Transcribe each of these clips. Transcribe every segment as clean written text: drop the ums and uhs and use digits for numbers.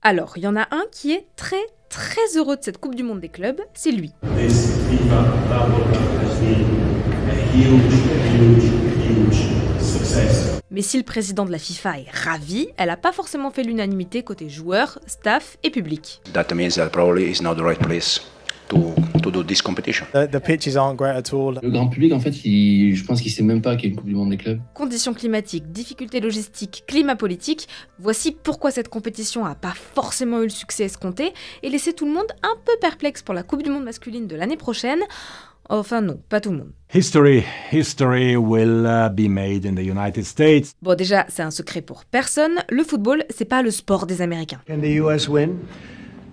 Alors, il y en a un qui est très heureux de cette Coupe du Monde des clubs, c'est lui. Mais si le président de la FIFA est ravi, elle n'a pas forcément fait l'unanimité côté joueurs, staff et public. That means that probably is not the right place to do this competition. The pitches aren't great at all. Le grand public, en fait, je pense qu'il sait même pas qu'il y a une Coupe du Monde des clubs. Conditions climatiques, difficultés logistiques, climat politique, voici pourquoi cette compétition n'a pas forcément eu le succès escompté et laissé tout le monde un peu perplexe pour la Coupe du Monde masculine de l'année prochaine. Enfin non, pas tout le monde. History will be made in the United States. Bon déjà, c'est un secret pour personne, le football, c'est pas le sport des Américains. Can the US win?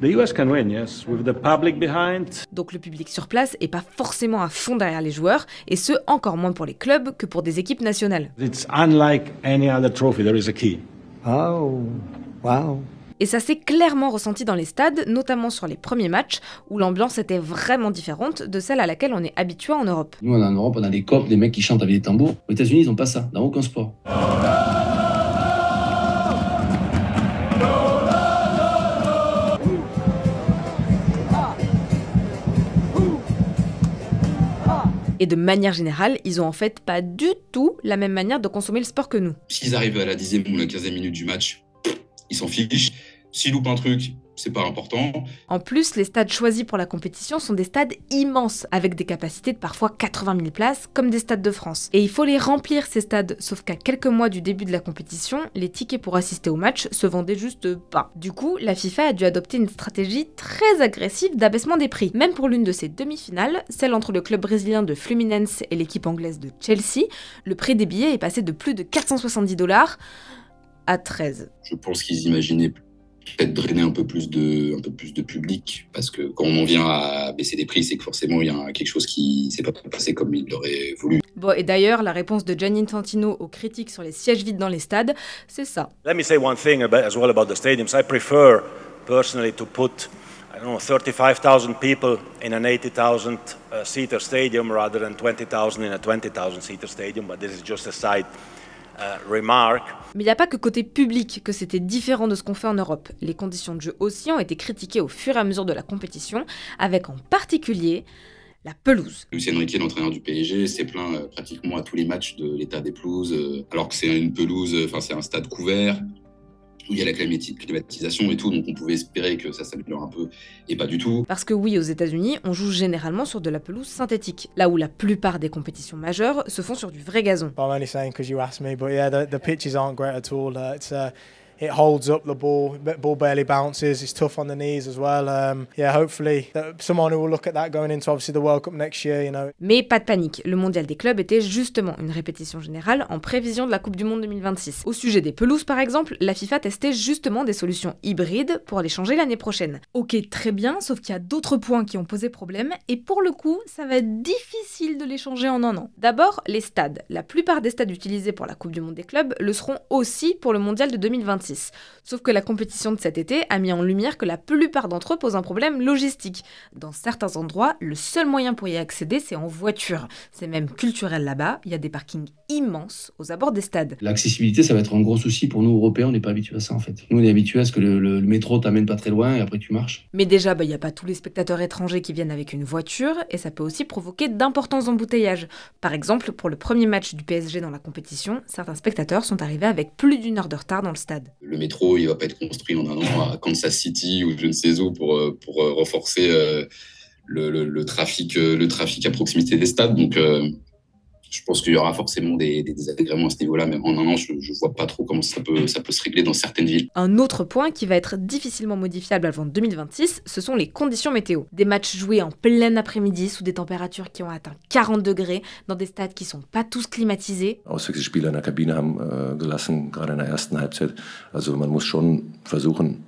The US can win, yes, with the public behind. Donc le public sur place est pas forcément à fond derrière les joueurs, et ce, encore moins pour les clubs que pour des équipes nationales. It's unlike any other trophy, there is a key. Oh, wow. Et ça s'est clairement ressenti dans les stades, notamment sur les premiers matchs, où l'ambiance était vraiment différente de celle à laquelle on est habitué en Europe. Nous, en Europe, on a des copes, des mecs qui chantent avec des tambours. Aux États-Unis, ils n'ont pas ça, dans aucun sport. Et de manière générale, ils ont en fait pas du tout la même manière de consommer le sport que nous. S'ils arrivent à la 10e ou la 15e minute du match, ils s'en fichent. S'ils loupent un truc, c'est pas important. En plus, les stades choisis pour la compétition sont des stades immenses, avec des capacités de parfois 80 000 places, comme des stades de France. Et il faut les remplir, ces stades, sauf qu'à quelques mois du début de la compétition, les tickets pour assister au match se vendaient juste pas. Du coup, la FIFA a dû adopter une stratégie très agressive d'abaissement des prix. Même pour l'une de ses demi-finales, celle entre le club brésilien de Fluminense et l'équipe anglaise de Chelsea, le prix des billets est passé de plus de 470 $ à 13. Je pense qu'ils imaginaient peut-être drainer un peu plus de public, parce que quand on en vient à baisser des prix, c'est que forcément il y a quelque chose qui s'est pas passé comme il l'aurait voulu. Bon, et d'ailleurs, la réponse de Gianni Infantino aux critiques sur les sièges vides dans les stades, c'est ça. Let me say one thing as well about the stadiums. I prefer personally to put 35,000 people in an 80,000 seater stadium rather than 20,000 in a 20,000 seater stadium, but this is just a side remark. Mais il n'y a pas que côté public que c'était différent de ce qu'on fait en Europe. Les conditions de jeu aussi ont été critiquées au fur et à mesure de la compétition, avec en particulier la pelouse. Luis Enrique, l'entraîneur du PSG, s'est plaint pratiquement à tous les matchs de l'état des pelouses, alors que c'est une pelouse, c'est un stade couvert, où il y a la climatisation et tout, donc on pouvait espérer que ça s'améliore un peu, et pas du tout. Parce que oui, aux États-Unis, on joue généralement sur de la pelouse synthétique, là où la plupart des compétitions majeures se font sur du vrai gazon. I'm only saying because you asked me, but yeah, the pitches aren't great at all. It holds up the ball barely bounces, it's tough on the knees as well. Yeah, hopefully someone who will look at that going into obviously the World Cup next year, you know. Mais pas de panique, le mondial des clubs était justement une répétition générale en prévision de la Coupe du Monde 2026. Au sujet des pelouses par exemple, la FIFA testait justement des solutions hybrides pour les changer l'année prochaine. Ok, très bien, sauf qu'il y a d'autres points qui ont posé problème, et pour le coup, ça va être difficile de les changer en un an. D'abord, les stades. La plupart des stades utilisés pour la Coupe du Monde des clubs le seront aussi pour le mondial de 2026. Sauf que la compétition de cet été a mis en lumière que la plupart d'entre eux posent un problème logistique. Dans certains endroits, le seul moyen pour y accéder, c'est en voiture. C'est même culturel là-bas, il y a des parkings immenses aux abords des stades. L'accessibilité, ça va être un gros souci pour nous, Européens, on n'est pas habitués à ça en fait. Nous, on est habitués à ce que le métro t'amène pas très loin et après tu marches. Mais déjà, il n'y a pas tous les spectateurs étrangers qui viennent avec une voiture, et ça peut aussi provoquer d'importants embouteillages. Par exemple, pour le premier match du PSG dans la compétition, certains spectateurs sont arrivés avec plus d'1 heure de retard dans le stade. Le métro, il va pas être construit en un an à Kansas City ou je ne sais où pour renforcer le trafic à proximité des stades. Donc, je pense qu'il y aura forcément des désagréments à ce niveau-là, mais en un an, je vois pas trop comment ça peut se régler dans certaines villes. Un autre point qui va être difficilement modifiable avant 2026, ce sont les conditions météo. Des matchs joués en plein après-midi sous des températures qui ont atteint 40 degrés, dans des stades qui sont pas tous climatisés. Auswechselspieler in der Kabine haben gelassen, gerade in der ersten Halbzeit. Also man muss schon versuchen,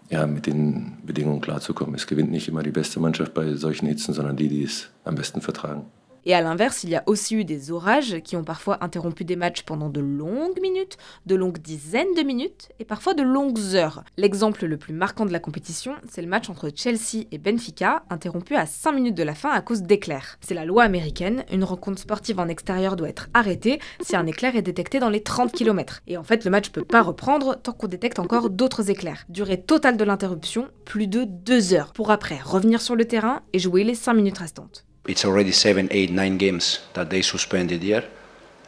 ja, mit den Bedingungen klarzukommen. Es gewinnt nicht immer die beste Mannschaft bei solchen Hitzen, sondern die es am besten vertragen. Et à l'inverse, il y a aussi eu des orages qui ont parfois interrompu des matchs pendant de longues minutes, de longues dizaines de minutes et parfois de longues heures. L'exemple le plus marquant de la compétition, c'est le match entre Chelsea et Benfica, interrompu à 5 minutes de la fin à cause d'éclairs. C'est la loi américaine, une rencontre sportive en extérieur doit être arrêtée si un éclair est détecté dans les 30 km. Et en fait, le match peut pas reprendre tant qu'on détecte encore d'autres éclairs. Durée totale de l'interruption, plus de 2 heures, pour après revenir sur le terrain et jouer les 5 minutes restantes. It's already 7, 8, 9 games that they suspended here.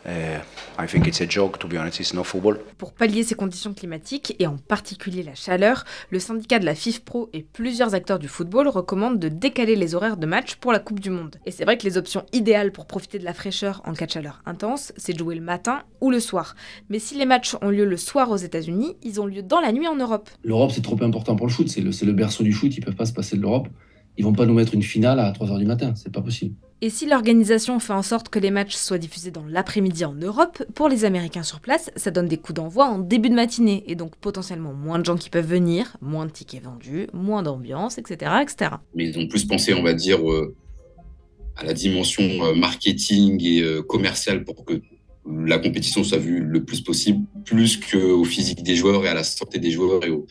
I think it's a joke, to be honest, it's no football. Pour pallier ces conditions climatiques, et en particulier la chaleur, le syndicat de la FIFPro et plusieurs acteurs du football recommandent de décaler les horaires de match pour la Coupe du Monde. Et c'est vrai que les options idéales pour profiter de la fraîcheur en cas de chaleur intense, c'est de jouer le matin ou le soir. Mais si les matchs ont lieu le soir aux États-Unis, ils ont lieu dans la nuit en Europe. L'Europe, c'est trop important pour le foot, c'est le berceau du foot, ils peuvent pas se passer de l'Europe. Ils vont pas nous mettre une finale à 3h du matin, c'est pas possible. Et si l'organisation fait en sorte que les matchs soient diffusés dans l'après-midi en Europe, pour les Américains sur place, ça donne des coups d'envoi en début de matinée, et donc potentiellement moins de gens qui peuvent venir, moins de tickets vendus, moins d'ambiance, etc., etc. Mais ils ont plus pensé, on va dire, à la dimension marketing et commerciale pour que la compétition soit vue le plus possible, plus qu'au physique des joueurs et à la santé des joueurs et au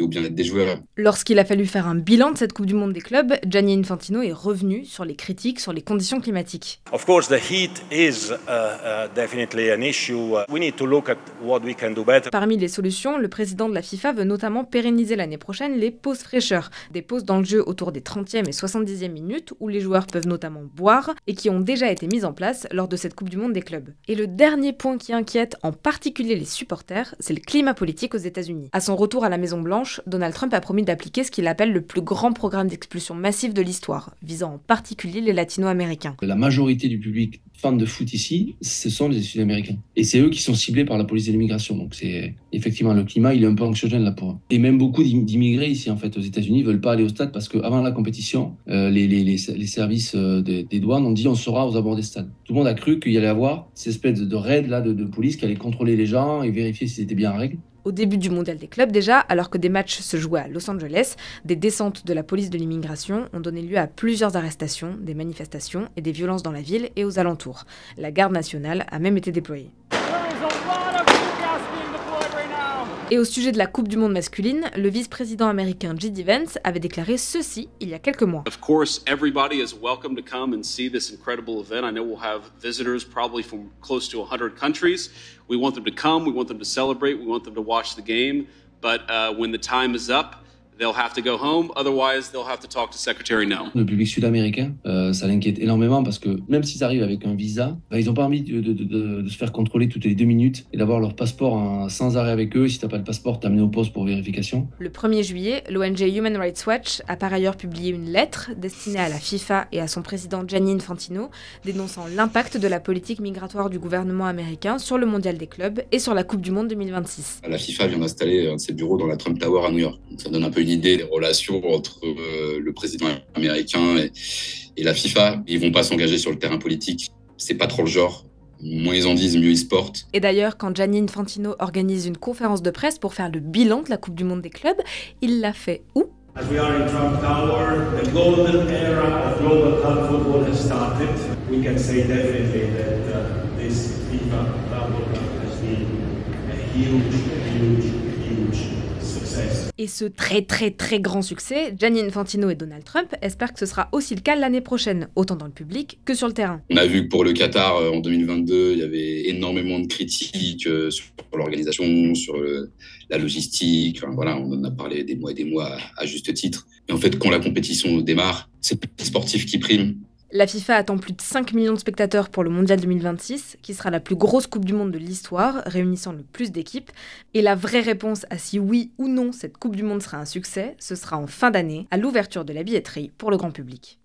bien-être des joueurs. Lorsqu'il a fallu faire un bilan de cette Coupe du Monde des clubs, Gianni Infantino est revenu sur les critiques sur les conditions climatiques. Of course, the heat is definitely an issue. We need to look at what we can do better. Parmi les solutions, le président de la FIFA veut notamment pérenniser l'année prochaine les pauses fraîcheur, des pauses dans le jeu autour des 30e et 70e minutes où les joueurs peuvent notamment boire et qui ont déjà été mises en place lors de cette Coupe du Monde des clubs. Et le dernier point qui inquiète en particulier les supporters, c'est le climat politique aux États-Unis. À son retour à la Maison-Blanche, Donald Trump a promis d'appliquer ce qu'il appelle le plus grand programme d'expulsion massive de l'histoire, visant en particulier les latino-américains. La majorité du public fan de foot ici, ce sont les Sud-Américains. Et c'est eux qui sont ciblés par la police de l'immigration. Donc c'est effectivement le climat, il est un peu anxiogène là pour eux. Et même beaucoup d'immigrés ici en fait aux États-Unis veulent pas aller au stade parce qu'avant la compétition, les services des douanes ont dit on sera aux abords des stades. Tout le monde a cru qu'il y allait avoir ces espèces de raids là de police qui allaient contrôler les gens et vérifier s'ils étaient bien en règle. Au début du mondial des clubs déjà, alors que des matchs se jouaient à Los Angeles, des descentes de la police de l'immigration ont donné lieu à plusieurs arrestations, des manifestations et des violences dans la ville et aux alentours. La garde nationale a même été déployée. Et au sujet de la Coupe du Monde masculine, le vice-président américain J.D. Vance avait déclaré ceci il y a quelques mois. Of course, everybody is welcome to come and see this incredible event. I know we'll have visitors probably from close to 100 countries. We want them to come, we want them to celebrate, we want them to watch the game. But when the time is up, they'll have to go home, otherwise they'll have to talk to Secretary No. Le public sud-américain, ça l'inquiète énormément parce que même s'ils arrivent avec un visa, ils n'ont pas envie de se faire contrôler toutes les 2 minutes et d'avoir leur passeport sans arrêt avec eux. Si tu n'as pas le passeport, t'es amené au poste pour vérification. Le 1er juillet, l'ONG Human Rights Watch a par ailleurs publié une lettre destinée à la FIFA et à son président Gianni Infantino, dénonçant l'impact de la politique migratoire du gouvernement américain sur le mondial des clubs et sur la Coupe du Monde 2026. La FIFA vient d'installer ses bureaux dans la Trump Tower à New York. Donc ça donne un peu une idée des relations entre le président américain et la FIFA. Ils vont pas s'engager sur le terrain politique. C'est pas trop le genre. Moins ils en disent, mieux ils se portent. Et d'ailleurs, quand Gianni Infantino organise une conférence de presse pour faire le bilan de la Coupe du Monde des clubs, il l'a fait où ? As we are in Trump Tower, the golden era of global club football has started. We can say definitely that this FIFA World Cup has been a huge success. Et ce très grand succès, Gianni Infantino et Donald Trump espèrent que ce sera aussi le cas l'année prochaine, autant dans le public que sur le terrain. On a vu que pour le Qatar, en 2022, il y avait énormément de critiques sur l'organisation, sur la logistique. Enfin, voilà, on en a parlé des mois et des mois à juste titre. Et en fait, quand la compétition démarre, c'est les sportifs qui priment. La FIFA attend plus de 5 millions de spectateurs pour le Mondial 2026, qui sera la plus grosse Coupe du Monde de l'histoire, réunissant le plus d'équipes. Et la vraie réponse à si oui ou non cette Coupe du Monde sera un succès, ce sera en fin d'année, à l'ouverture de la billetterie pour le grand public.